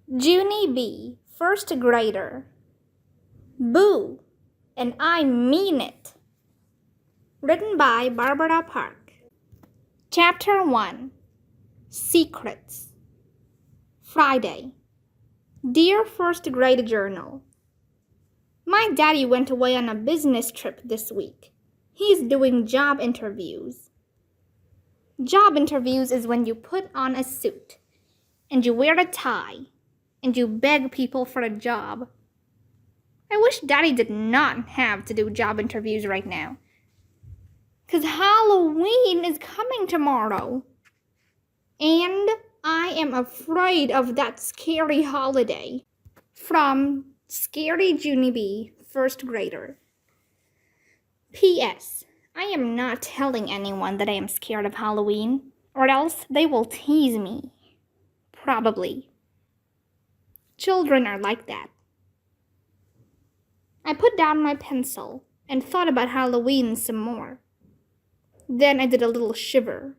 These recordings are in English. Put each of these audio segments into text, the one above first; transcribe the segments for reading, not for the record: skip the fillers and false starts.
Junie B, first grader. Boo, and I mean it. Written by Barbara Park. Chapter 1. Secrets. Friday. Dear First Grade Journal, my daddy went away on a business trip this week. He's doing job interviews. Job interviews is when you put on a suit, and you wear a tie, and you beg people for a job. I wish Daddy did not have to do job interviews right now, 'cause Halloween is coming tomorrow. And I am afraid of that scary holiday. From Scary Junie B, first grader. P.S. I am not telling anyone that I am scared of Halloween, or else they will tease me. Probably. Children are like that. I put down my pencil and thought about Halloween some more. Then I did a little shiver.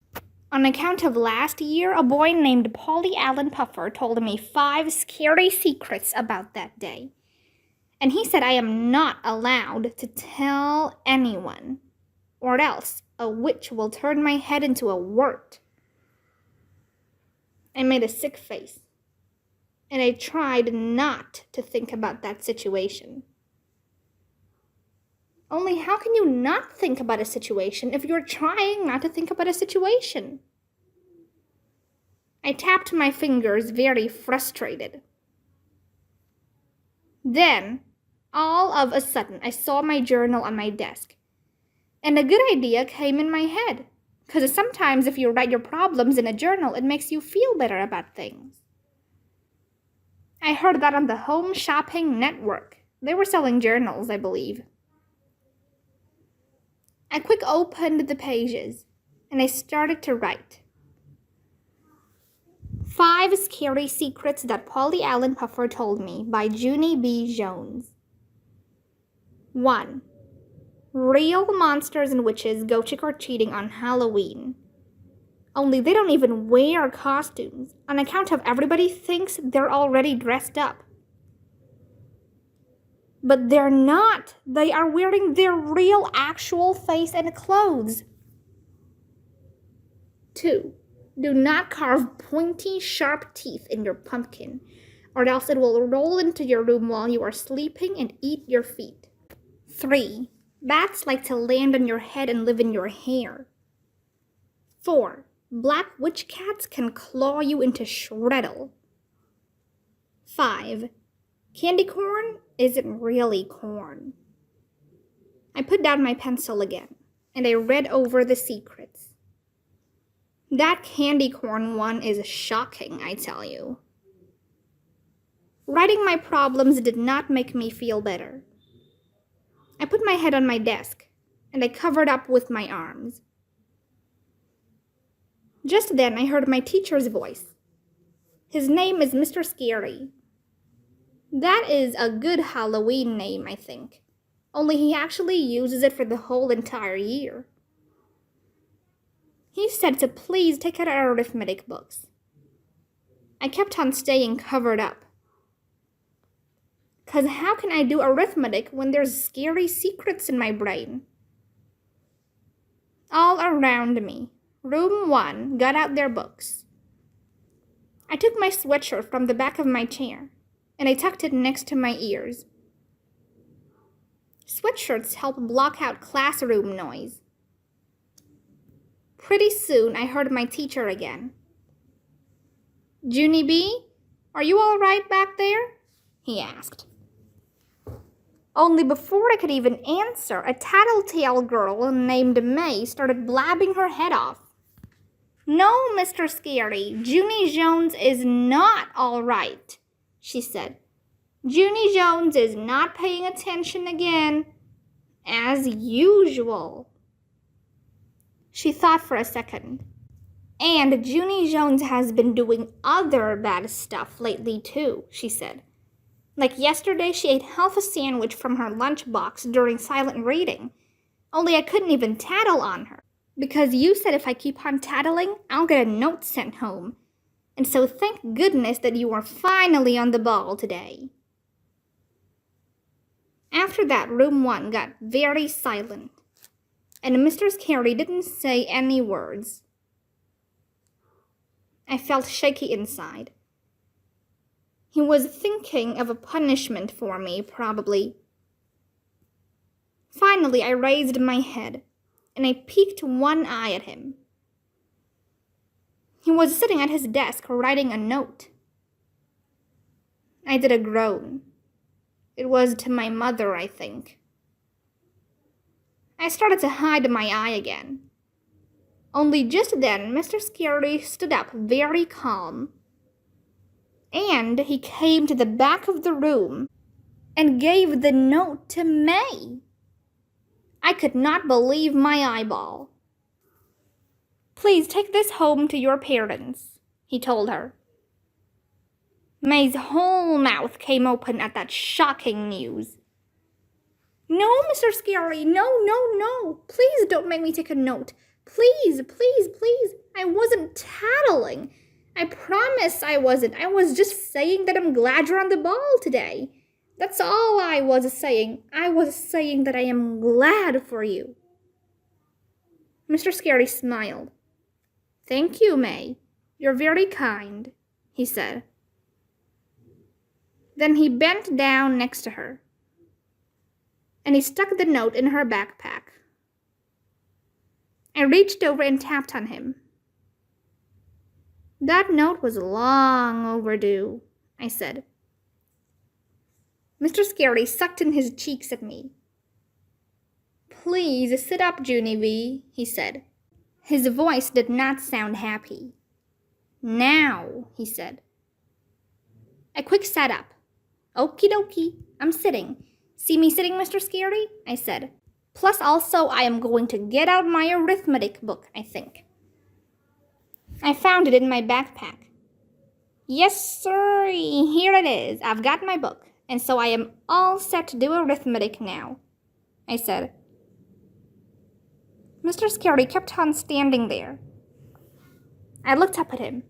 On account of last year, a boy named Polly Allen Puffer told me 5 scary secrets about that day. And he said I am not allowed to tell anyone, or else a witch will turn my head into a wart. I made a sick face, and I tried not to think about that situation. Only how can you not think about a situation if you're trying not to think about a situation? I tapped my fingers, very frustrated. Then, all of a sudden, I saw my journal on my desk, and a good idea came in my head, because sometimes if you write your problems in a journal, it makes you feel better about things. I heard that on the Home Shopping Network. They were selling journals, I believe. I quick opened the pages, and I started to write. 5 Scary Secrets That Polly Allen Puffer Told Me by Junie B. Jones. 1. Real monsters and witches go trick-or-treating on Halloween. Only they don't even wear costumes, on account of everybody thinks they're already dressed up. But they're not. They are wearing their real actual face and clothes. 2. Do not carve pointy, sharp teeth in your pumpkin, or else it will roll into your room while you are sleeping and eat your feet. 3. Bats like to land on your head and live in your hair. 4. Black witch cats can claw you into shreddle. 5. Candy corn isn't really corn. I put down my pencil again, and I read over the secrets. That candy corn one is shocking, I tell you. Writing my problems did not make me feel better. I put my head on my desk, and I covered up with my arms. Just then I heard my teacher's voice. His name is Mr. Scary. That is a good Halloween name, I think. Only he actually uses it for the whole entire year. He said to please take out our arithmetic books. I kept on staying covered up. 'Cause how can I do arithmetic when there's scary secrets in my brain? All around me, room 1 got out their books. I took my sweatshirt from the back of my chair, and I tucked it next to my ears. Sweatshirts help block out classroom noise. Pretty soon, I heard my teacher again. Junie B, are you all right back there? He asked. Only before I could even answer, a tattletale girl named May started blabbing her head off. No, Mr. Scary, Junie Jones is not all right, she said. Junie Jones is not paying attention again, as usual. She thought for a second. And Junie Jones has been doing other bad stuff lately too, she said. Like yesterday, she ate half a sandwich from her lunchbox during silent reading. Only I couldn't even tattle on her, because you said if I keep on tattling, I'll get a note sent home. and so thank goodness that you are finally on the ball today. After that, room 1 got very silent, and Mr. Scary didn't say any words. I felt shaky inside. He was thinking of a punishment for me, probably. Finally, I raised my head, and I peeked one eye at him. He was sitting at his desk writing a note. I did a groan. It was to my mother, I think. I started to hide my eye again. Only just then, Mr. Scary stood up very calm. And he came to the back of the room and gave the note to May. I could not believe my eyeball. Please take this home to your parents, he told her. May's whole mouth came open at that shocking news. No, Mr. Scary, no. Please don't make me take a note. Please. I wasn't tattling. I promise I wasn't. I was just saying that I'm glad you're on the ball today. That's all I was saying. I was saying that I am glad for you. Mr. Scary smiled. Thank you, May. You're very kind, he said. Then he bent down next to her, and he stuck the note in her backpack. I reached over and tapped on him. That note was long overdue, I said. Mr. Scary sucked in his cheeks at me. Please sit up, Junie B, he said. His voice did not sound happy. Now, he said. I quick sat up. Okie dokie, I'm sitting. See me sitting, Mr. Scary? I said. Plus also I am going to get out my arithmetic book, I think. I found it in my backpack. Yes, sir, here it is. I've got my book, and so I am all set to do arithmetic now, I said. Mr. Scary kept on standing there. I looked up at him.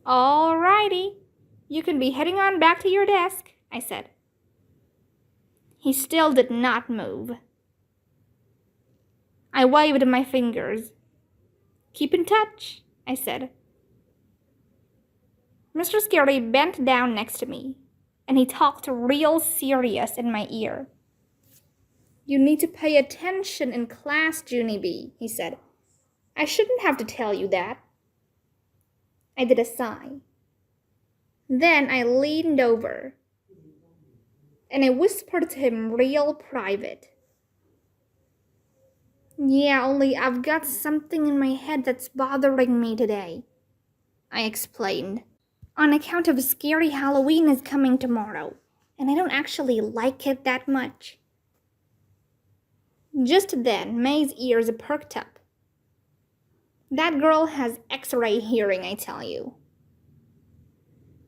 All righty, you can be heading on back to your desk, I said. He still did not move. I waved my fingers. Keep in touch, I said. Mr. Scary bent down next to me, and he talked real serious in my ear. You need to pay attention in class, Junie B, he said. I shouldn't have to tell you that. I did a sigh. Then I leaned over, and I whispered to him real private. Yeah, only I've got something in my head that's bothering me today, I explained. On account of Scary Halloween is coming tomorrow, and I don't actually like it that much. Just then, May's ears perked up. That girl has X-ray hearing, I tell you.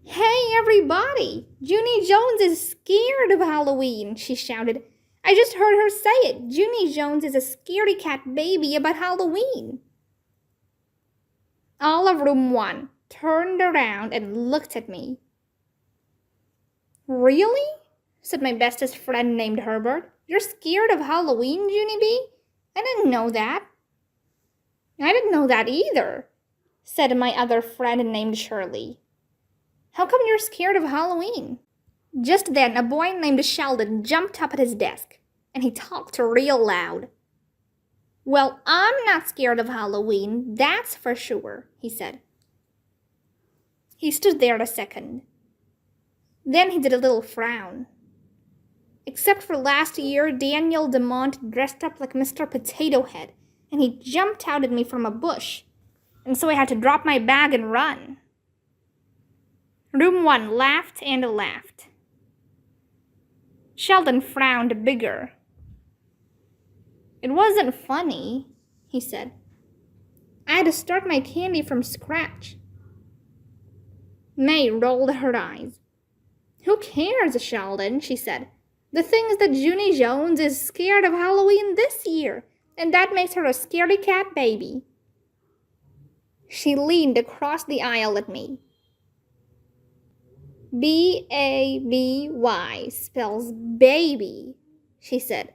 Hey, everybody! Junie Jones is scared of Halloween, she shouted. I just heard her say it. Junie Jones is a scaredy cat baby about Halloween. All of room 1 turned around and looked at me. Really? Said my bestest friend named Herbert. You're scared of Halloween, Junie B? I didn't know that. I didn't know that either, said my other friend named Shirley. How come you're scared of Halloween? Just then, a boy named Sheldon jumped up at his desk, and he talked real loud. Well, I'm not scared of Halloween, that's for sure, he said. He stood there a second. Then he did a little frown. Except for last year, Daniel DeMont dressed up like Mr. Potato Head, and he jumped out at me from a bush, and so I had to drop my bag and run. Room 1 laughed and laughed. Sheldon frowned bigger. It wasn't funny, he said. I had to start my candy from scratch. May rolled her eyes. Who cares, Sheldon, she said. The thing is that Junie Jones is scared of Halloween this year, and that makes her a scaredy cat baby. She leaned across the aisle at me. B-A-B-Y spells baby, she said.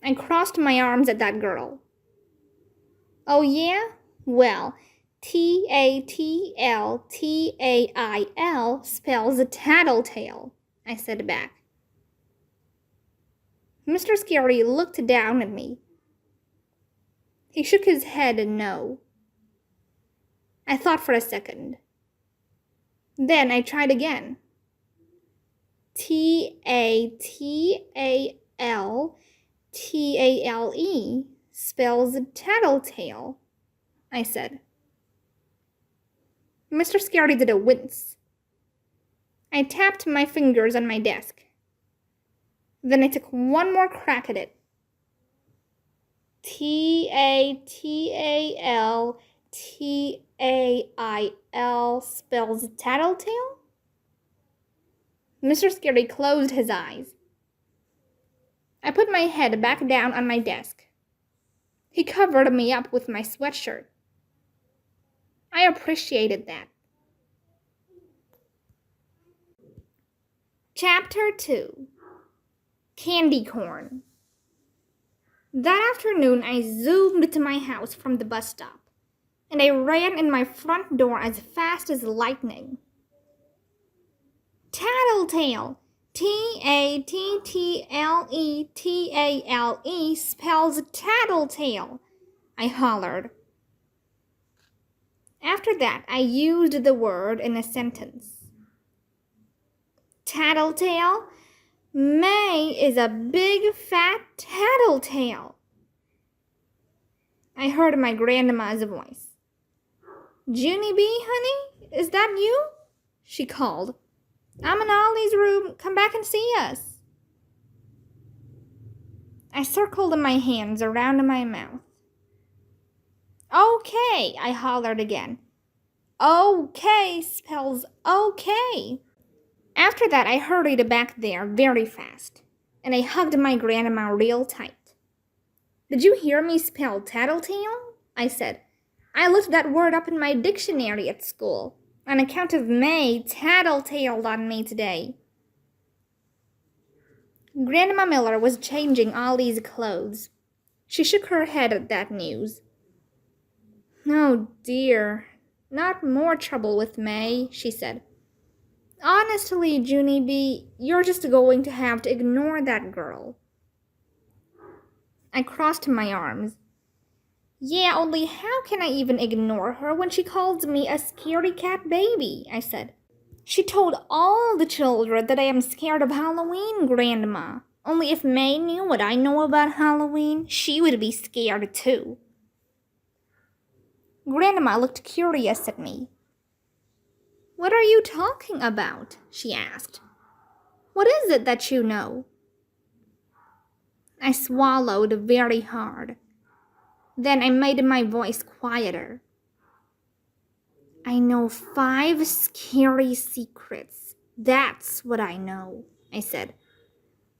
I crossed my arms at that girl. Oh yeah? Well, Tattletail spells tattletale, I said back. Mr. Scary looked down at me. He shook his head no. I thought for a second. Then I tried again. Tattletaile spells tattletale, I said. Mr. Scary did a wince. I tapped my fingers on my desk. Then I took one more crack at it. Tattletail spells tattletale? Mr. Scary closed his eyes. I put my head back down on my desk. He covered me up with my sweatshirt. I appreciated that. Chapter 2. Candy Corn. That afternoon, I zoomed to my house from the bus stop, and I ran in my front door as fast as lightning. Tattletail, Tattletaile spells tattletale, I hollered. After that, I used the word in a sentence. Tattletale? May is a big fat tattletale. I heard my grandma's voice. Junie B, honey, is that you? She called. I'm in Ollie's room. Come back and see us. I circled my hands around my mouth. Okay, I hollered again. Okay spells okay. After that, I hurried back there very fast, and I hugged my grandma real tight. Did you hear me spell tattletale? I said. I looked that word up in my dictionary at school. On account of May tattletaled on me today. Grandma Miller was changing Ollie's clothes. She shook her head at that news. Oh dear, not more trouble with May, she said. Honestly, Junie B, you're just going to have to ignore that girl. I crossed my arms. Yeah, only how can I even ignore her when she calls me a scaredy cat baby, I said. She told all the children that I am scared of Halloween, Grandma. Only if May knew what I know about Halloween, she would be scared too. Grandma looked curious at me. What are you talking about? She asked. What is it that you know? I swallowed very hard. Then I made my voice quieter. I know 5 scary secrets. That's what I know, I said.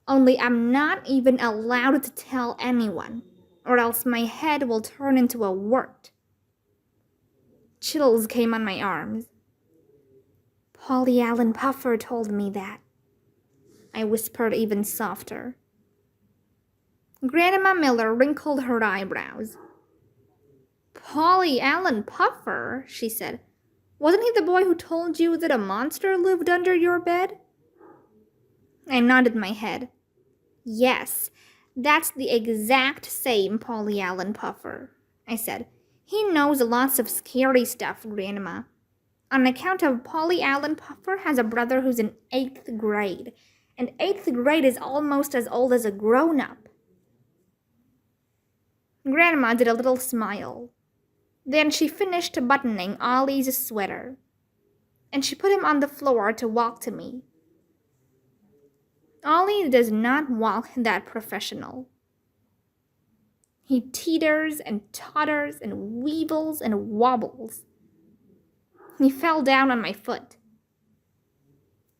Only I'm not even allowed to tell anyone, or else my head will turn into a wart. Chills came on my arms. Polly Allen Puffer told me that. I whispered even softer. Grandma Miller wrinkled her eyebrows. Polly Allen Puffer, she said. Wasn't he the boy who told you that a monster lived under your bed? I nodded my head. Yes, that's the exact same Polly Allen Puffer, I said. He knows lots of scary stuff, Grandma. On account of Polly Allen Puffer has a brother who's in 8th grade, and 8th grade is almost as old as a grown-up. Grandma did a little smile. Then she finished buttoning Ollie's sweater, and she put him on the floor to walk to me. Ollie does not walk that professional. He teeters and totters and weebles and wobbles. He fell down on my foot.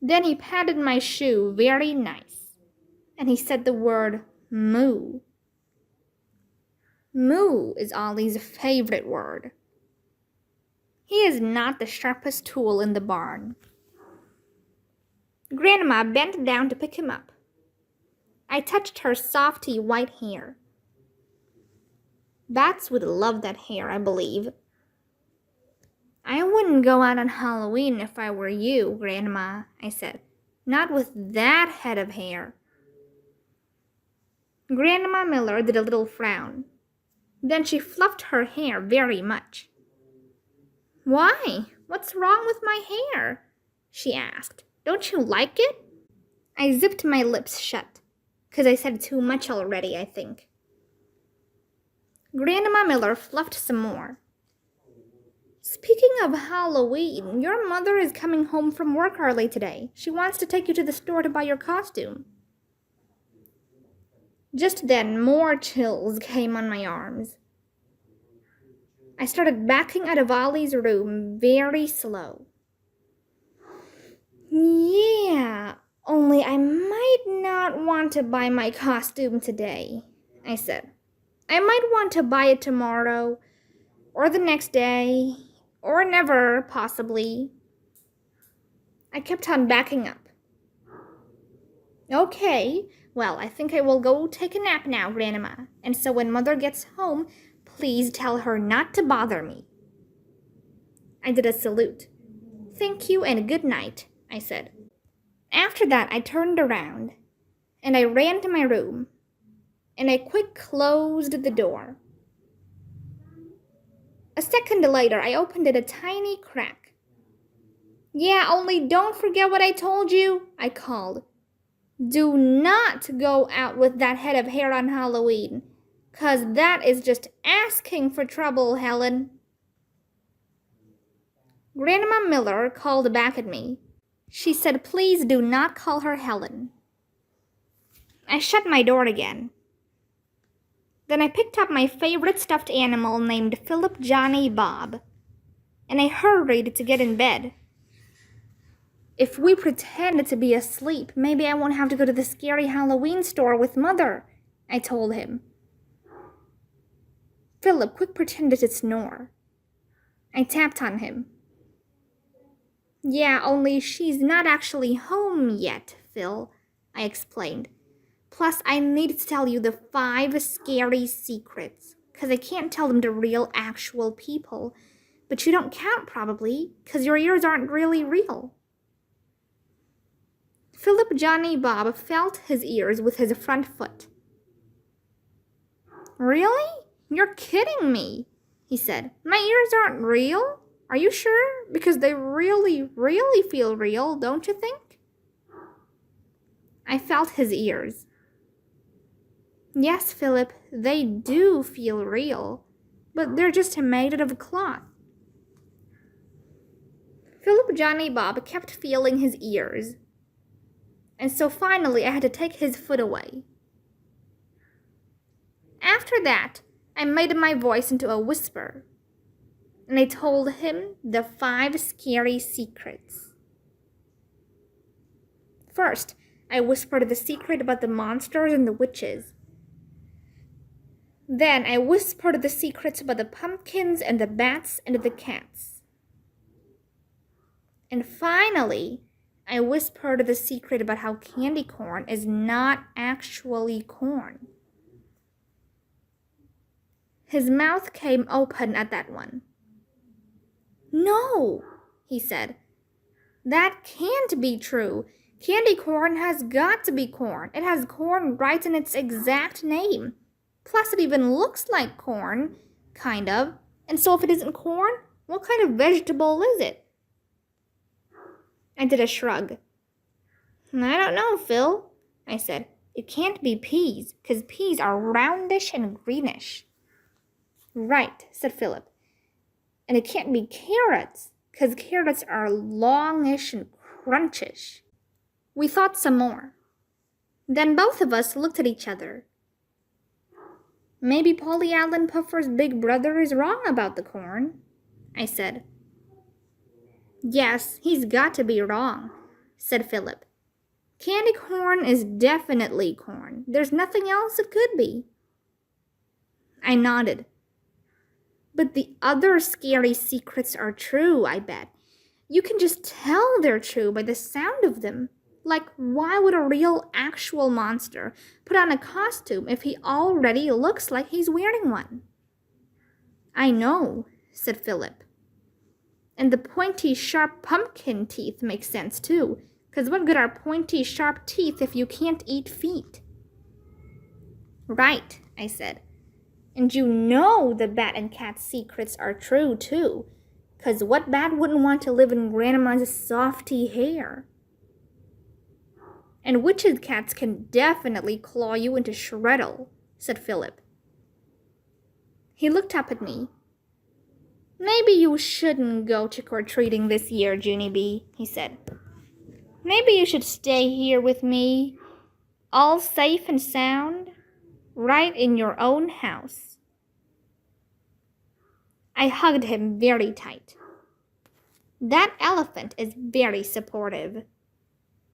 Then he patted my shoe very nice, and he said the word moo. Moo is Ollie's favorite word. He is not the sharpest tool in the barn. Grandma bent down to pick him up. I touched her softy white hair. Bats would love that hair, I believe. I wouldn't go out on Halloween if I were you, Grandma, I said. Not with that head of hair. Grandma Miller did a little frown. Then she fluffed her hair very much. Why? What's wrong with my hair? She asked. Don't you like it? I zipped my lips shut, 'cause I said too much already, I think. Grandma Miller fluffed some more. Speaking of Halloween, your mother is coming home from work early today. She wants to take you to the store to buy your costume. Just then, more chills came on my arms. I started backing out of Ollie's room very slow. Yeah, only I might not want to buy my costume today, I said. I might want to buy it tomorrow, or the next day, or never, possibly. I kept on backing up. Okay, well, I think I will go take a nap now, Grandma, and so when Mother gets home, please tell her not to bother me. I did a salute. Thank you and good night, I said. After that, I turned around, and I ran to my room, and I quick closed the door. A second later, I opened it a tiny crack. Yeah, only don't forget what I told you, I called. Do not go out with that head of hair on Halloween, 'cause that is just asking for trouble, Helen. Grandma Miller called back at me. She said please do not call her Helen. I shut my door again. Then I picked up my favorite stuffed animal named Philip Johnny Bob, and I hurried to get in bed. If we pretend to be asleep, maybe I won't have to go to the scary Halloween store with Mother, I told him. Philip quick pretended to snore. I tapped on him. Yeah, only she's not actually home yet, Phil, I explained. Plus, I need to tell you the 5 scary secrets, 'cause I can't tell them to real, actual people. But you don't count, probably, 'cause your ears aren't really real. Philip Johnny Bob felt his ears with his front foot. Really? You're kidding me, he said. My ears aren't real? Are you sure? Because they really, really feel real, don't you think? I felt his ears. Yes, Philip, they do feel real, but they're just made out of cloth. Philip Johnny Bob kept feeling his ears, and so finally I had to take his foot away. After that, I made my voice into a whisper, and I told him the 5 scary secrets. First, I whispered the secret about the monsters and the witches. Then I whispered the secrets about the pumpkins and the bats and the cats. And finally, I whispered the secret about how candy corn is not actually corn. His mouth came open at that one. No, he said. That can't be true. Candy corn has got to be corn. It has corn right in its exact name. Plus, it even looks like corn, kind of. And so if it isn't corn, what kind of vegetable is it? I did a shrug. I don't know, Phil, I said. It can't be peas, 'cause peas are roundish and greenish. Right, said Philip. And it can't be carrots, 'cause carrots are longish and crunchish. We thought some more. Then both of us looked at each other. Maybe Polly Allen Puffer's big brother is wrong about the corn, I said. Yes, he's got to be wrong, said Philip. Candy corn is definitely corn. There's nothing else it could be. I nodded. But the other scary secrets are true, I bet. You can just tell they're true by the sound of them. Like, why would a real, actual monster put on a costume if he already looks like he's wearing one? I know, said Philip. And the pointy, sharp pumpkin teeth make sense too, 'cause what good are pointy, sharp teeth if you can't eat feet? Right, I said. And you know the bat and cat secrets are true too, 'cause what bat wouldn't want to live in Grandma's softy hair? And witches' cats can definitely claw you into shreddle, said Philip. He looked up at me. Maybe you shouldn't go trick-or-treating this year, Junie B, he said. Maybe you should stay here with me, all safe and sound, right in your own house. I hugged him very tight. That elephant is very supportive,